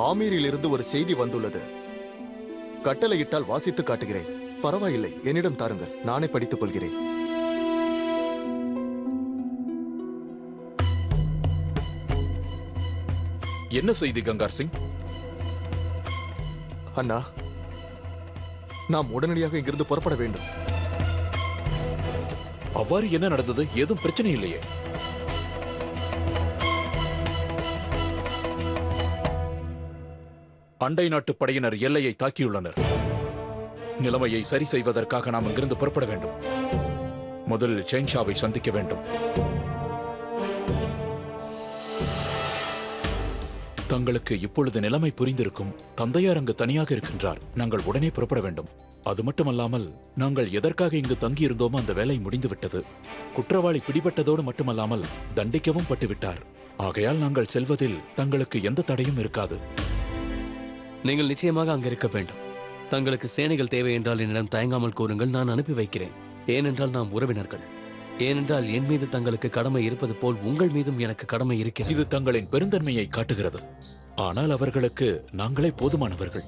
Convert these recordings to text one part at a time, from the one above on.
ஆமீரிலிருந்து ஒரு செய்தி வந்துள்ளது. கட்டளையிட்டால் வாசித்து காட்டுகிறேன். பரவாயில்லை, என்னிடம் தாருங்கள், நானே படித்துக் கொள்கிறேன். என்ன செய்தி கங்கார் சிங்? அண்ணா, நாம் உடனடியாக இங்கிருந்து புறப்பட வேண்டும். அவ்வாறு என்ன நடந்தது? ஏதும் பிரச்சனை இல்லையே? அண்டை நாட்டு படையினர் எல்லையை தாக்கியுள்ளனர். நிலைமையை சரி செய்வதற்காக நாம் இங்கிருந்து புறப்பட வேண்டும். முதலில் ஷென்ஷாவை சந்திக்க வேண்டும். தங்களுக்கு இப்பொழுது நிலைமை புரிந்திருக்கும். தந்தையார் அங்கு தனியாக இருக்கின்றார். நாங்கள் உடனே புறப்பட வேண்டும். அது மட்டுமல்லாமல் நாங்கள் எதற்காக இங்கு தங்கியிருந்தோமோ அந்த வேலை முடிந்துவிட்டது. குற்றவாளி பிடிபட்டதோடு மட்டுமல்லாமல் தண்டிக்கவும் பட்டுவிட்டார். ஆகையால் நாங்கள் செல்வதில் தங்களுக்கு எந்த தடையும் இருக்காது. நீங்கள் நிச்சயமாக அங்கு இருக்க வேண்டும். தங்களுக்கு சேனைகள் தேவை என்றால் என்னிடம் தயங்காமல் கூறுங்கள், நான் அனுப்பி வைக்கிறேன். ஏனென்றால் நாம் உறவினர்கள். ஏனென்றால் என் மீது தங்களுக்கு கடமை இருப்பது போல் உங்கள் மீதும் எனக்கு கடமை இருக்கிறது. இது தங்களின் பெருந்தன்மையை காட்டுகிறது. ஆனால் அவர்களுக்கு நாங்களே போதுமானவர்கள்.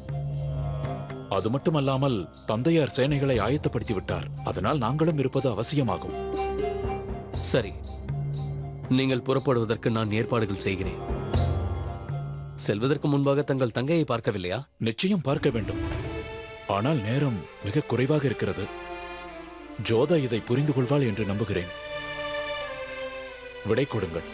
அது மட்டுமல்லாமல் தந்தையார் சேனைகளை ஆயத்தப்படுத்தி விட்டார். அதனால் நாங்களும் இருப்பது அவசியமாகும். சரி, நீங்கள் புறப்படுவதற்கு நான் ஏற்பாடுகள் செய்கிறேன். செல்வதற்கு முன்பாக தங்கள் தங்கையை பார்க்கவில்லையா? நிச்சயம் பார்க்க வேண்டும். ஆனால் நேரம் மிக குறைவாக இருக்கிறது. ஜோதா இதை புரிந்து கொள்வாள் என்று நம்புகிறேன். விடை கொடுங்கள்.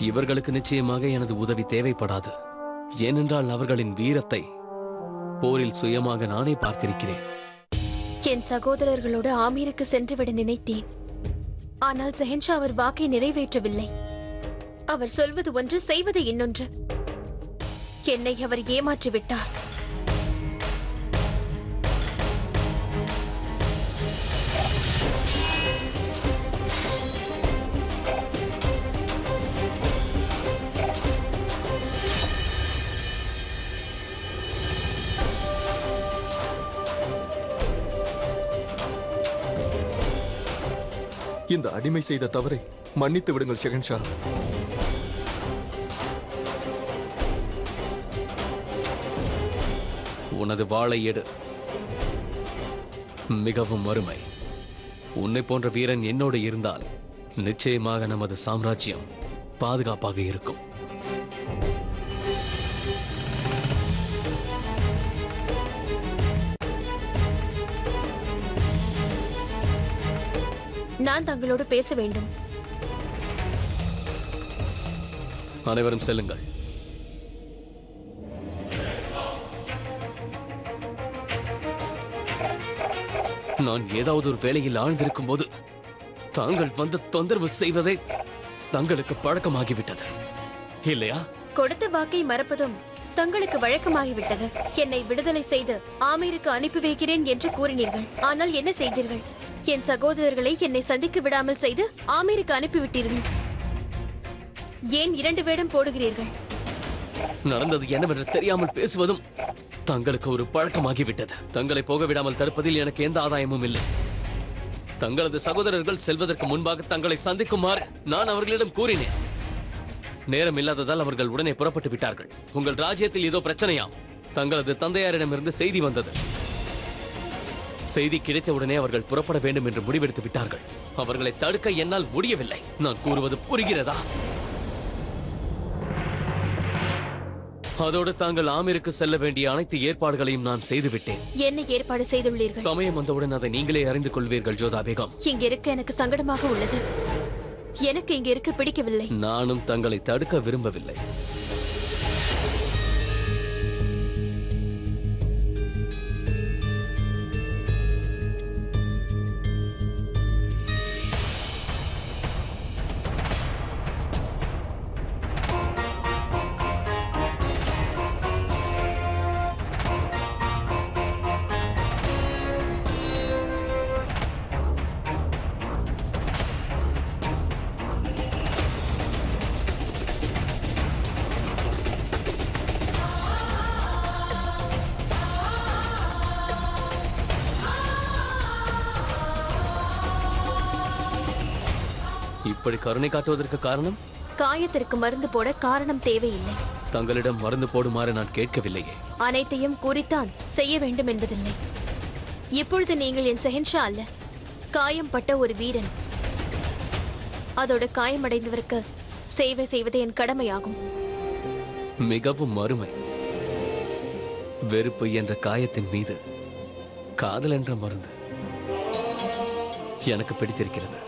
இவர்களுக்கு நிச்சயமாக எனது உதவி தேவைப்படாது. ஏனென்றால் அவர்களின் வீரத்தை போரில் சுயமாக நானே பார்த்திருக்கிறேன். என் சகோதரர்களோடு ஆமீருக்கு சென்றுவிட நினைத்தேன். ஆனால் ஷெஹன்ஷா அவர் வாக்கை நிறைவேற்றவில்லை. அவர் சொல்வது ஒன்று, செய்வது இன்னொன்று. என்னை அவர் ஏமாற்றிவிட்டார். இந்த அடிமை செய்த தவறை மன்னித்து விடுங்கள் ஷெஹன்ஷா. உனது வாளை எடு. மிகவும் அருமை. உன்னை போன்ற வீரன் என்னோடு இருந்தால் நிச்சயமாக நமது சாம்ராஜ்யம் பாதுகாப்பாக இருக்கும். நான் தங்களோடு பேச வேண்டும். அனைவரும் செல்லுங்கள். நான் ஏதாவது ஒரு வேலையில் ஆழ்ந்திருக்கும் போது தாங்கள் வந்து தொந்தரவு செய்வதே தங்களுக்கு பழக்கமாகிவிட்டது இல்லையா? கொடுத்த வாக்கை மறப்பதும் தங்களுக்கு வழக்கமாகிவிட்டது. என்னை விடுதலை செய்து ஆமீருக்கு அனுப்பி வைக்கிறேன் என்று கூறினீர்கள். ஆனால் என்ன செய்தீர்கள்? என் சகோதரர்களை என்னை சந்திக்க விடாமல் செய்து ஆமீருக்கு அனுப்பிவிட்டீர்கள். ஏன் 2 வேடம் போடுகிறீர்கள்? நடந்தது என்னவென்று தெரியாமல் பேசுவதும் தங்களுக்கு ஒரு பழக்கமாகிவிட்டது. தங்களை போக விடாமல் தடுப்பதில் எனக்கு எந்த ஆதாயமும் இல்லை. தங்களது சகோதரர்கள் செல்வதற்கு முன்பாக தங்களை சந்திக்குமாறு நான் அவர்களிடம் கூறினேன். நேரம் இல்லாததால் அவர்கள் உடனே புறப்பட்டு விட்டார்கள். உங்கள் ராஜ்யத்தில் ஏதோ பிரச்சனையாம். தங்களது தந்தையாரிடமிருந்து செய்தி வந்தது. செய்தி கிடைத்தவுடனே அவர்கள் புறப்பட வேண்டும் என்று முடிவெடுத்து விட்டார்கள். அவர்களை தடுக்க என்னால் முடியவில்லை. நான் கூறுவது புரிகிறதா? அதோடு தாங்கள் ஆமீருக்கு செல்ல வேண்டிய அனைத்து ஏற்பாடுகளையும் நான் செய்துவிட்டேன். என்ன ஏற்பாடு செய்துள்ளீர்கள்? சமயம் வந்தவுடன் அதை நீங்களே அறிந்து கொள்வீர்கள் ஜோதா பேகம். இங்க இருக்க எனக்கு சங்கடமாக உள்ளது. எனக்கு இங்க இருக்க பிடிக்கவில்லை. நானும் தங்களை தடுக்க விரும்பவில்லை. இப்படி கருணை காட்டுவதற்கு காரணம்? காயத்திற்கு மருந்து போட காரணம் தேவையில்லை. தங்களிடம் மருந்து போடுமாறு நான் கேட்கவில்லையே. அனைத்தையும் கூறித்தான் செய்ய வேண்டும் என்பதில்லை. இப்பொழுது நீங்கள் என் செஹன்ஷா அல்ல, காயம் பட்ட ஒரு வீரன். அதோட காயமடைந்தவருக்கு சேவை செய்வது என் கடமையாகும். மிகவும் அருமை. வெறுப்பு என்ற காயத்தின் மீது காதல் என்ற மருந்து எனக்கு பிடித்திருக்கிறது.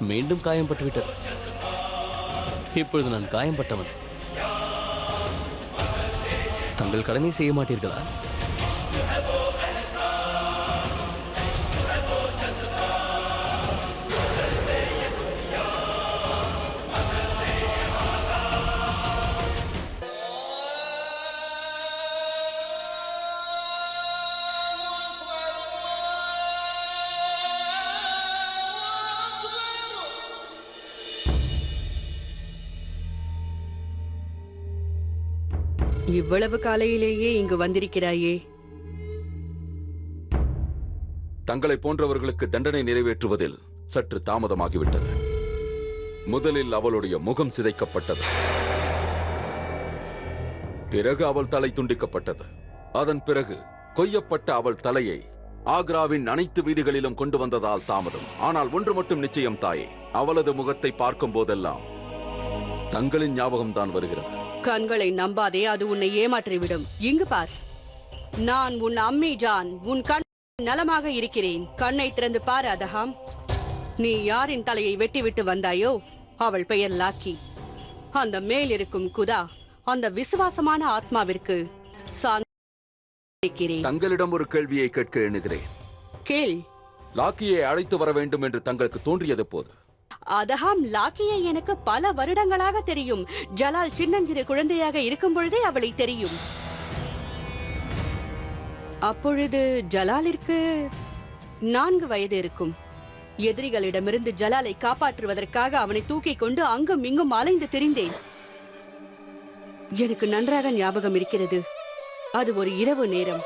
மீண்டும் காயம் பட்டுவிட்டது. இப்பொழுது நான் காயம்பட்டவன். தங்கள் கடனை செய்ய மாட்டீர்களா? இவ்வளவு காலையிலேயே இங்கு வந்திருக்கிறாயே? தங்களை போன்றவர்களுக்கு தண்டனை நிறைவேற்றுவதில் சற்று தாமதமாகிவிட்டது. முதலில் அவளுடைய முகம் சிதைக்கப்பட்டது, பிறகு அவள் தலை துண்டிக்கப்பட்டது. அதன் பிறகு கொய்யப்பட்ட அவள் தலையை ஆக்ராவின் அனைத்து வீதிகளிலும் கொண்டு வந்ததால் தாமதம். ஆனால் ஒன்று மட்டும் நிச்சயம் தாயே, அவளது முகத்தை பார்க்கும் போதெல்லாம் தங்களின் ஞாபகம்தான் வருகிறது. கண்களை நம்பாதே, அது உன்னை ஏமாற்றிவிடும். இங்கு பார், நான் உன் அம்மி ஜான், உன் கண் நலமாக இருக்கிறேன். கண்ணை திறந்து பார் அதஹாம். நீ யாரின் தலையை வெட்டிவிட்டு வந்தாயோ அவள் பெயர் லாக்கி. அந்த மேல் இருக்கும் குதா, அந்த விசுவாசமான ஆத்மாவிற்கு சாந்திக்கிறேன். தங்களிடம் ஒரு கேள்வியை கேட்க எண்ணுகிறேன். கேள். லாக்கியை அழைத்து வர வேண்டும் என்று தங்களுக்கு தோன்றியது போது? அதஹாம், லாக்கியை எனக்கு பல வருடங்களாக தெரியும். ஜலால் சின்னஞ்சிறு குழந்தையாக இருக்கும் பொழுதே அவளை தெரியும். அப்பொழுது ஜலாலிற்கு 4 வயது இருக்கும். எதிரிகளிடமிருந்து ஜலாலை காப்பாற்றுவதற்காக அவனை தூக்கிக் கொண்டு அங்கும் இங்கும் அலைந்து திரிந்தேன். எனக்கு நன்றாக ஞாபகம் இருக்கிறது. அது ஒரு இரவு நேரம்.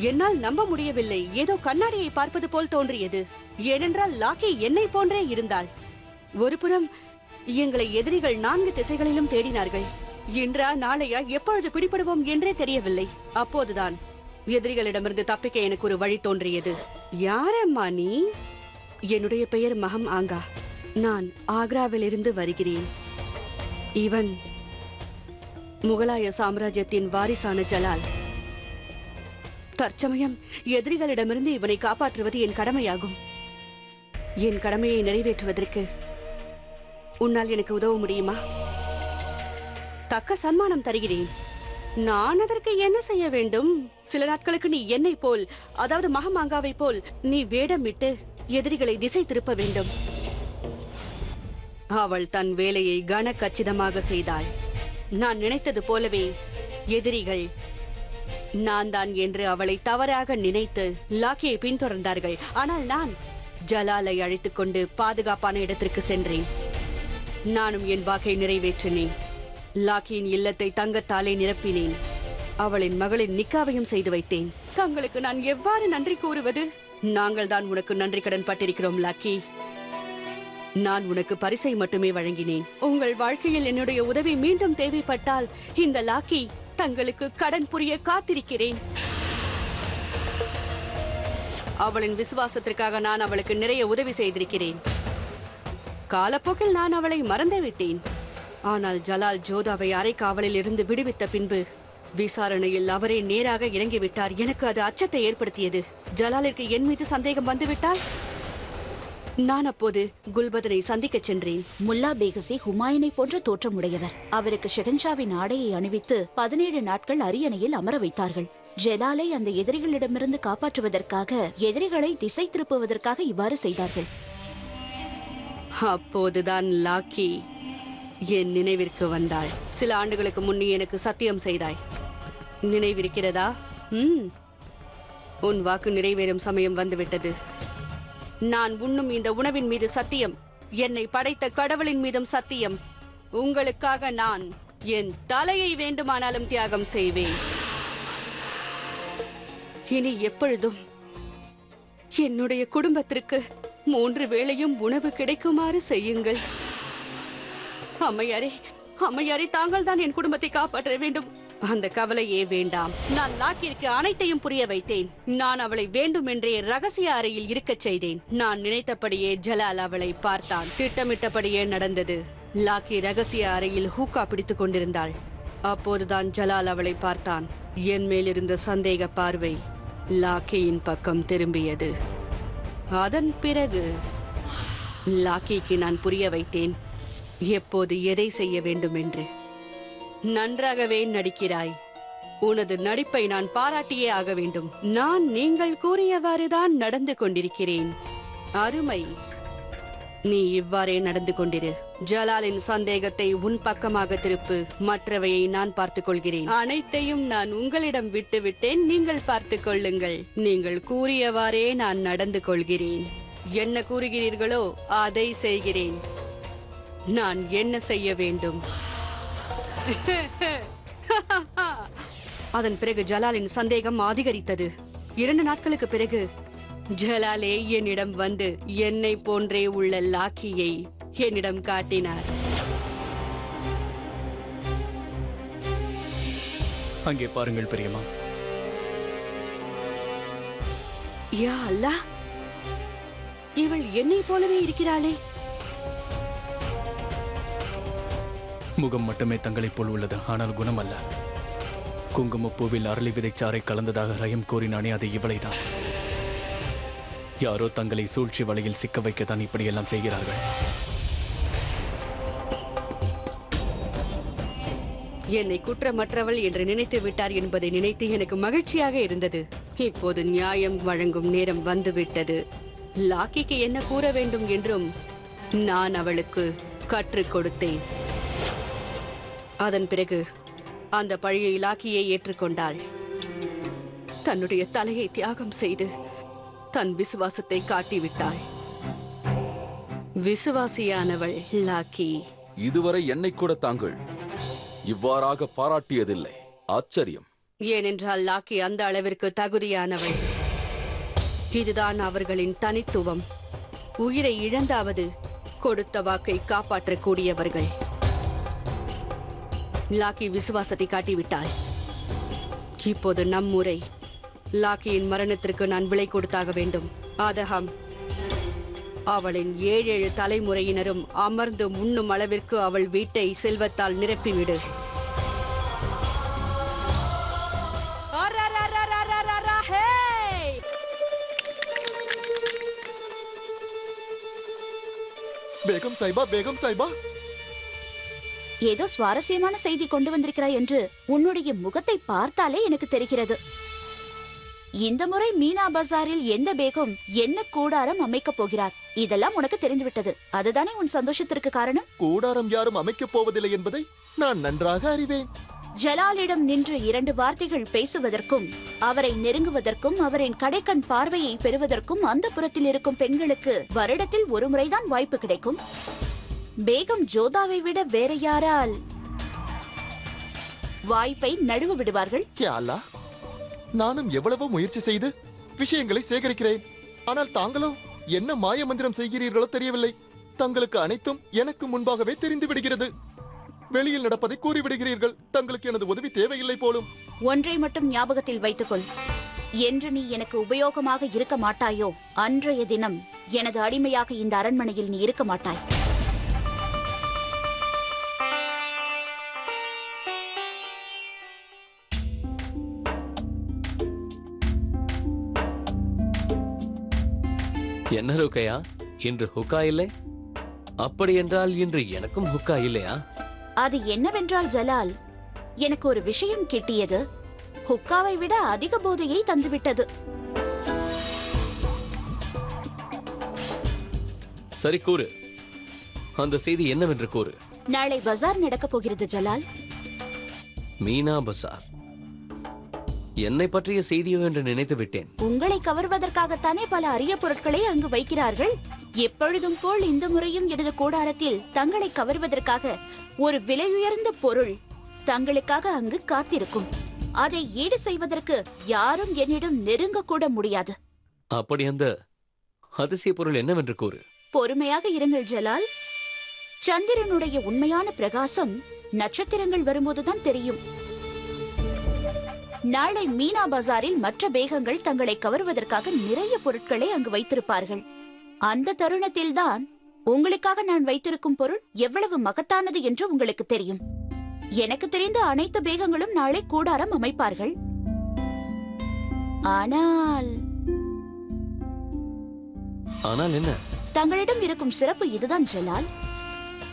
என்னால் நம்ப முடியவில்லை. ஏதோ கண்ணாடியை பார்ப்பது போல் தோன்றியது. ஏனென்றால் லாக்கி என்னை போன்றே இருந்தாள். ஒருபுறம் எங்களை எதிரிகள் 4 திசைகளிலும் தேடினார்கள். இன்றா நாளையா எப்பொழுது பிடிபடுவோம் என்றே தெரியவில்லை. அப்போதுதான் எதிரிகளிடமிருந்து தப்பிக்க எனக்கு ஒரு வழி தோன்றியது. யாரம்மா நீ? என்னுடைய பெயர் மகம் ஆங்கா. நான் ஆக்ராவிலிருந்து வருகிறேன். இவன் முகலாய சாம்ராஜ்யத்தின் வாரிசான ஜலால். தற்சமயம் எதிரிகளிடமிருந்து இவனை காப்பாற்றுவது என் கடமையாகும். என் கடமையை நிறைவேற்றுவதற்கு உன்னால் எனக்கு உதவ முடியுமா? தக்க சன்மானம் தருகிறேன். நான் அதற்கு என்ன செய்ய வேண்டும்? சில நாட்களுக்கு நீ என்னை போல், அதாவது மகமாங்காவை போல் நீ வேடமிட்டு எதிரிகளை திசை திருப்ப வேண்டும். அவள் தன் வேலையை கனகச்சிதமாக செய்தாள். நான் நினைத்தது போலவே எதிரிகள் நான் தான் என்று அவளை தவறாக நினைத்து லாக்கியை பின்தொடர்ந்தார்கள். ஆனால் நான் ஜலாலை அழைத்துக் கொண்டு பாதுகாப்பான இடத்திற்கு சென்றேன். நானும் என் வாக்கை நிறைவேற்றினேன். லாக்கியின் இல்லத்தை தங்கத்தாலே நிரப்பினேன். அவளின் மகளின் நிக்காவையும் செய்து வைத்தேன். தங்களுக்கு நான் எவ்வாறு நன்றி கூறுவது? நாங்கள் தான் உனக்கு நன்றி கடன் பட்டிருக்கிறோம் லாக்கி. நான் உனக்கு பரிசை மட்டுமே வழங்கினேன். உங்கள் வாழ்க்கையில் என்னுடைய உதவி மீண்டும் தேவைப்பட்டால் இந்த லாக்கி தங்களுக்கு கடன் புரிய காத்திருக்கிறேன். அவளின் விசுவாசத்திற்காக நான் அவளுக்கு நிறைய உதவி செய்திருக்கிறேன். காலப்போக்கில் நான் அவளை மறந்துவிட்டேன். ஆனால் ஜலால் ஜோதாவை அரை காவலில் இருந்து விடுவித்த பின்பு விசாரணையில் அவரே நேராக இறங்கிவிட்டார். எனக்கு அது அச்சத்தை ஏற்படுத்தியது. ஜலாலுக்கு என் மீது சந்தேகம் வந்துவிட்டால் நான் அப்போது குல்பதனை சந்திக்கச் சென்றேன். முல்லா பேகசி ஹுமாயூனை போன்ற தோற்றமுடையவர். அவருக்கு ஷெகன்ஷாவின் ஆடையை அணிவித்து 17 நாட்கள் அரியணையில் அமர வைத்தார்கள். ஜலாலை அந்த எதிரிகளிடமிருந்து காப்பாற்றுவதற்காக, எதிரிகளை திசை திருப்புவதற்காக இவ்வாறு செய்தார்கள். அப்போதுதான் லாக்கி என் நினைவிற்கு வந்தாள். சில ஆண்டுகளுக்கு முன்னே எனக்கு சத்தியம் செய்தாய், நினைவிருக்கிறதா? உன் வாக்கு நிறைவேறும் சமயம் வந்துவிட்டது. நான் உண்ணும் இந்த உணவின் மீது சத்தியம், என்னை படைத்த கடவுளின் மீதும் சத்தியம். உங்களுக்காக நான் என் தலையை வேண்டுமானாலும் தியாகம் செய்வேன். இனி எப்பொழுதும் என்னுடைய குடும்பத்திற்கு 3 வேளையும் உணவு கிடைக்குமாறு செய்யுங்கள். அம்மையாரே, அம்மையாரே, தாங்கள் தான் என் குடும்பத்தை காப்பாற்ற வேண்டும். அந்த கவலையே வேண்டாம். நான் லாக்கிற்கு அனைத்தையும் புரிய வைத்தேன். நான் அவளை வேண்டுமென்றே ரகசிய அறையில் இருக்கச் செய்தேன். நான் நினைத்தபடியே ஜலால் அவளை பார்த்தான். திட்டமிட்டபடியே நடந்தது. லாக்கி ரகசிய அறையில் ஹூக்கா பிடித்துக் கொண்டிருந்தாள். அப்போதுதான் ஜலால் அவளை பார்த்தான். என் மேலிருந்த சந்தேக பார்வை லாக்கியின் பக்கம் திரும்பியது. அதன் பிறகு லாக்கிக்கு நான் புரிய வைத்தேன் எப்போது எதை செய்ய வேண்டும் என்று. நன்றாகவே நடிக்கிறாய். உனது நடிப்பை நான் பாராட்டியே ஆக வேண்டும். நான் நீங்கள் கூறியவாறுதான் நடந்து கொண்டிருக்கிறேன். அருமை. நீ இவ்வாறே நடந்து கொண்டிரு. ஜலாலின் சந்தேகத்தை உன் பக்கமாக திருப்பு. மற்றவையை நான் பார்த்துக் கொள்கிறேன். அனைத்தையும் நான் உங்களிடம் விட்டுவிட்டேன். நீங்கள் பார்த்துக் கொள்ளுங்கள். நீங்கள் கூறியவாறே நான் நடந்து கொள்கிறேன். என்ன கூறுகிறீர்களோ அதை செய்கிறேன். நான் என்ன செய்ய வேண்டும்? அதன் பிறகு ஜலாலின் சந்தேகம் அதிகரித்தது. 2 நாட்களுக்கு பிறகு ஜலாலே என்னிடம் வந்து என்னை போன்றே உள்ள லாக்கியை என்னிடம் காட்டினார். அங்கே பாருங்கள் பெரியம்மா. யா அல்லாஹ், இவள் என்னை போலவே இருக்கிறாளே. முகம் மட்டுமே தங்களைப் போல் உள்ளது, ஆனால் குணம் அல்ல. குங்குமப்பூவில் அரளி விதைச்சாறை கலந்ததாக ரயம் கூறினானே, அது இவளைதான். யாரோ தங்களை சூழ்ச்சி வலையில் சிக்க வைக்கத்தான் இப்படியெல்லாம் செய்கிறார்கள். என்னை குற்றமற்றவள் என்று நினைத்து விட்டார் என்பதை நினைத்து எனக்கு மகிழ்ச்சியாக இருந்தது. இப்போது நியாயம் வழங்கும் நேரம் வந்துவிட்டது. லாக்கிக்கு என்ன கூற வேண்டும் என்றும் நான் அவளுக்கு கற்றுக் கொடுத்தேன். அதன் பிறகு அந்த பழியை லாக்கியை ஏற்றுக்கொண்டாள். தன்னுடைய தலையை தியாகம் செய்து தன் விசுவாசத்தை காட்டிவிட்டாள். விசுவாசியானவள் லாக்கி. இதுவரை என்னை கூட தாங்கள் இவ்வாறாக பாராட்டியதில்லை. ஆச்சரியம். ஏனென்றால் லாக்கி அந்த அளவிற்கு தகுதியானவள். இதுதான் அவர்களின் தனித்துவம். உயிரை இழந்தாவது கொடுத்த வாக்கை காப்பாற்றக்கூடியவர்கள். லாக்கி விசுவாசத்தை காட்டிவிட்டாள். இப்போது நம் முறை. லாக்கியின் மரணத்திற்கு நான் விலை கொடுத்தாக வேண்டும். ஆதகம், அவளின் 7 தலைமுறையினரும் அமர்ந்து உண்ணும் அளவிற்கு அவள் வீட்டை செல்வத்தால் நிரப்பிவிடு. பேகம் சாய்பா, பேகம் சாய்பா, ஏதோ சுவாரஸ்யமான செய்தி கொண்டு வந்திருக்கிறாய் என்று உன்னுடைய முகத்தை பார்த்தாலே எனக்கு தெரிகிறது. இந்த முறை மீனா பஜாரில் எந்த பேகம் என்ன கூடாரம் அமைக்கப் போகிறார், இதெல்லாம் உனக்கு தெரிந்துவிட்டது. அதுதானே உன் சந்தோஷத்திற்கு காரணம்? கூடாரம் யாரும் அமைக்கப் போவதில்லை என்பதை நான் நன்றாக அறிவேன். ஜலாலிடம் நின்று 2 வார்த்தைகள் பேசுவதற்கும், அவரை நெருங்குவதற்கும், அவரின் கடைக்கண் பார்வையை பெறுவதற்கும் அந்த புறத்தில் இருக்கும் பெண்களுக்கு வருடத்தில் 1 முறைதான் வாய்ப்பு கிடைக்கும். பேகம் ஜோதாவை விட வேற யாரால் வாய்ப்பை நழுவ விடுவார்கள்? யா அல்லாஹ், நானும் எவ்வளவோ முயற்சி செய்து விஷயங்களை சேகரிக்கிறேன். ஆனால் தாங்களோ என்ன மாய மந்திரம் செய்கிறீர்களோ தெரியவில்லை. தங்களுக்கு அனைத்தும் எனக்கு முன்பாகவே தெரிந்து விடுகிறது. வெளியில் நடப்பதை கூறிவிடுகிறீர்கள். தங்களுக்கு எனது உதவி தேவையில்லை போலும். ஒன்றை மட்டும் ஞாபகத்தில் வைத்துக்கொள். என்று நீ எனக்கு உபயோகமாக இருக்க மாட்டாயோ அன்றைய தினம் எனது அடிமையாக இந்த அரண்மனையில் நீ இருக்க மாட்டாய். என்ன ருக்கையா, இன்று ஹுக்கா இல்லை? அப்படி என்றால் இன்று எனக்கும் ஹுக்கா இல்லையா? அது என்னவென்றால் ஜலால், எனக்கு ஒரு விஷயம் கிட்டியது. ஹுக்காவை விட அதிக போதையை தந்துவிட்டது. சரி கூறு, அந்த செய்தி என்னவென்று கூறு. நாளை பஜார் நடக்கப் போகிறது ஜலால். மீனா பசார். என்னை பற்றிய செய்தியோ என்று நினைத்து விட்டேன். உங்களை கவர்வதற்காகத்தானே பல அரிய பொருட்களை அங்கு வைக்கிறார்கள். எப்பொழுதும் போல் இந்த முறையும் எனது கூடாரத்தில் தங்களை கவர்வதற்காக ஒரு விலையுயர்ந்த பொருள் தங்களுக்காக அங்கு காத்திருக்கும். அதை ஈடு செய்வதற்கு யாரும் என்னிடம் நெருங்க கூட முடியாது. அப்படி அந்த அதிசய பொருள் என்னவென்று கூறு. பொறுமையாக இருங்கள் ஜலால். சந்திரனுடைய உண்மையான பிரகாசம் நட்சத்திரங்கள் வரும்போதுதான் தெரியும். நாளை மீனா பஜாரில் மற்ற பேகங்கள் தங்களை கவர்வதற்காக நிறைய பொருட்களை அங்கு வைத்திருப்பார்கள். அந்த தருணத்தில்தான் உங்களுக்காக நான் வைத்திருக்கும் பொருள் எவ்வளவு மகத்தானது என்று உங்களுக்கு தெரியும். எனக்கு தெரிந்த அனைத்து பேகங்களும் நாளை கூடாரம் அமைப்பார்கள். ஆனால் என்ன? தங்களிடம் இருக்கும் சிறப்பு இதுதான் ஜலால்.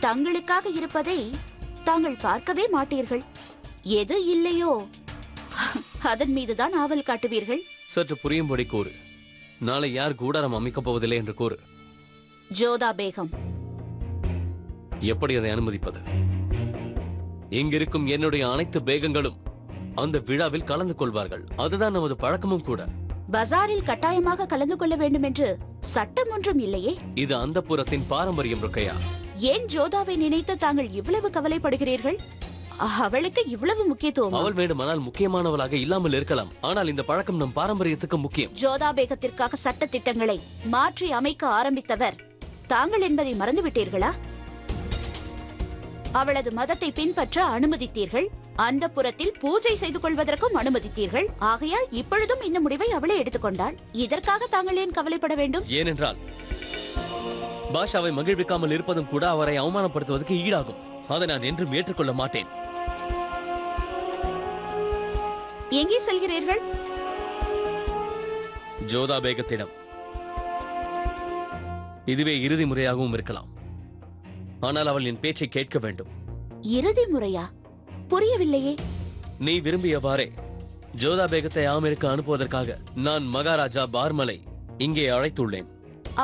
தங்களுக்காக இருப்பதை தாங்கள் பார்க்கவே மாட்டீர்கள். எது இல்லையோ அதன் மீதுதான் ஆவல் காட்டுவீர்கள். சற்று புரியும்படி கூறு. நாளை யார் கூடாரம் அமைக்கப் போவதில்லை என்று கூறு. ஜோதா பேகம். எப்படி அதை அனுமதிப்பது? இங்கிருக்கும் என்னுடைய அனைத்து பேகங்களும் அந்த விழாவில் கலந்து கொள்வார்கள். அதுதான் நமது பழக்கமும் கூட. பஜாரில் கட்டாயமாக கலந்து கொள்ள வேண்டும் என்று சட்டம் ஒன்றும் இல்லையே. இது அந்தப்புரத்தின் பாரம்பரியம் ருக்கையா. ஏன் ஜோதாவை நினைத்து தாங்கள் இவ்வளவு கவலைப்படுகிறீர்கள்? அவளுக்கு இவ்வளவு முக்கியத்துவம். அவள் வேண்டுமானால் முக்கியமானவளாக இல்லாமல் இருக்கலாம். ஆனால் இந்த பழக்கம் நம் பாரம்பரியத்துக்கு முக்கியம். ஜோதா பேகத்திற்காக சட்ட திட்டங்களை மாற்றி அமைக்க ஆரம்பித்தவர் தாங்கள் என்பதை மறந்துவிட்டீர்களா? அவளது மதத்தை பின்பற்ற அனுமதித்தீர்கள். அந்த புறத்தில் பூஜை செய்து கொள்வதற்கும் அனுமதித்தீர்கள். ஆகையால் இப்பொழுதும் இந்த முடிவை அவளே எடுத்துக்கொண்டாள். இதற்காக தாங்கள் ஏன் கவலைப்பட வேண்டும்? ஏனென்றால் பாஷாவை மகிழ்விக்காமல் இருப்பதும் கூட அவரை அவமானப்படுத்துவதற்கு ஈடாகும். அதை நான் என்றும் ஏற்றுக்கொள்ள மாட்டேன். எங்கே செல்கிறீர்கள்? ஜோதா பேகத்திடம். இதுவே இறுதி முறையாகவும் இருக்கலாம். ஆனால் அவள் என் பேச்சை கேட்க வேண்டும். இறுதி முறையா? புரியவில்லையே. நீ விரும்பியவாறே ஜோதா பேகத்தை ஆமிருக்கு அனுப்புவதற்காக நான் மகாராஜா பார்மலை இங்கே அழைத்துள்ளேன்.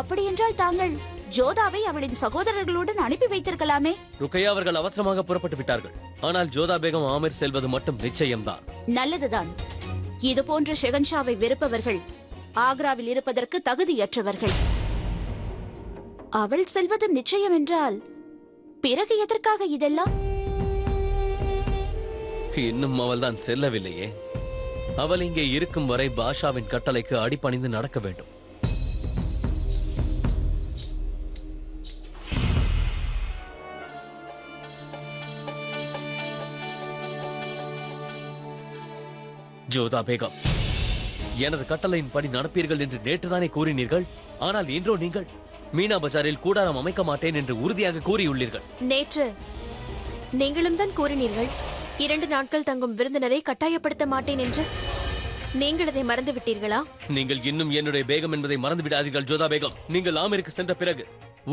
அப்படியென்றால் தாங்கள் ஜோதாவை அவளின் சகோதரர்களுடன் அனுப்பி வைத்திருக்கலாமே. ருக்கையா அவர்கள் அவசரமாக புறப்பட்டு விட்டார்கள். ஆனால் ஜோதா பேகம் ஆமிர் செல்வது மட்டும் நிச்சயம்தான். நல்லதுதான். இது போன்ற ஷெகன்ஷாவை வெறுப்பவர்கள் ஆக்ராவில் இருப்பதற்கு தகுதியற்றவர்கள். அவள் செல்வது நிச்சயம் என்றால் பிறகு எதற்காக இதெல்லாம்? இன்னும் அவள் தான் செல்லவில்லையே. அவள் இங்கே இருக்கும் வரை பாஷாவின் கட்டளைக்கு அடிபணிந்து நடக்க வேண்டும். ஜோதா பேகம், எனது கட்டளையின்படி நடப்பீர்கள் என்று நேற்றுதானே கூறினீர்கள். ஆனால் இன்றோ நீங்கள் மீனா பஜாரில் கூடாரம் அமைக்க மாட்டேன் என்று உறுதியாக கூறியுள்ளீர்கள். நேற்று நீங்களும் தான் கூறினீர்கள் 2 நாட்கள் தங்கும் விருந்தினரை கட்டாயப்படுத்த மாட்டேன் என்று. நீங்கள் அதை மறந்து விட்டீர்களா? நீங்கள் இன்னும் என்னுடைய பேகம் என்பதை மறந்து விடாதீர்கள் ஜோதா பேகம். நீங்கள் ஆமிருக்கு சென்ற பிறகு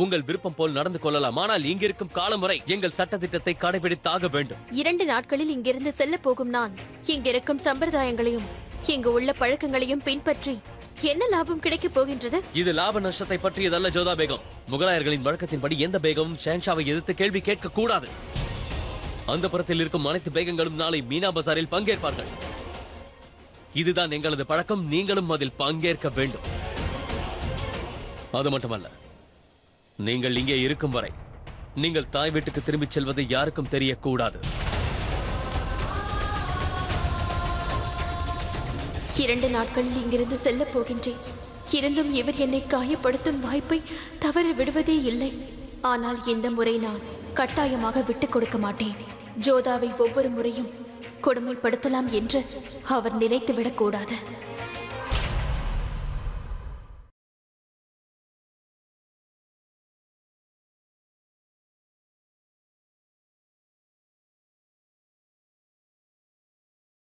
உங்கள் விருப்பம் போல் நடந்து கொள்ளலாம். ஆனால் இங்கிருக்கும் காலம் வரை எங்கள் சட்டத்திட்டத்தை கடைபிடித்தாக வேண்டும். 2 நாட்களில் இங்கிருந்து செல்ல போகும் நான் இங்கிருக்கும் சம்பிரதாயங்களையும் இங்கு உள்ள பழக்கங்களையும் பின்பற்றி என்ன லாபம் கிடைக்கப் போகின்றது? இது லாப நஷ்டத்தை பற்றியதல்ல ஜோதா பேகம். முகலாயர்களின் வழக்கத்தின்படி எந்த பேகமும் ஷேன்ஷாவை எதிர்த்து கேள்வி கேட்க கூடாது. அந்த புறத்தில் இருக்கும் அனைத்து பேகங்களும் நாளை மீனா பசாரில் பங்கேற்பார்கள். இதுதான் எங்களது பழக்கம். நீங்களும் அதில் பங்கேற்க வேண்டும். அது மட்டுமல்ல, நீங்கள் இங்கே இருக்கும் வரை நீங்கள் தாய் வீட்டுக்கு திரும்பிச் செல்வது யாருக்கும் தெரியக்கூடாது. 2 நாட்களில் இங்கிருந்து செல்ல போகின்றேன். இருந்தும் இவர் என்னை காயப்படுத்தும் வாய்ப்பை தவற விடுவதே இல்லை. ஆனால் இந்த முறை நான் கட்டாயமாக விட்டுக் கொடுக்க மாட்டேன். ஜோதாவை ஒவ்வொரு முறையும் கொடுமைப்படுத்தலாம் என்று அவர் நினைத்துவிடக் கூடாது.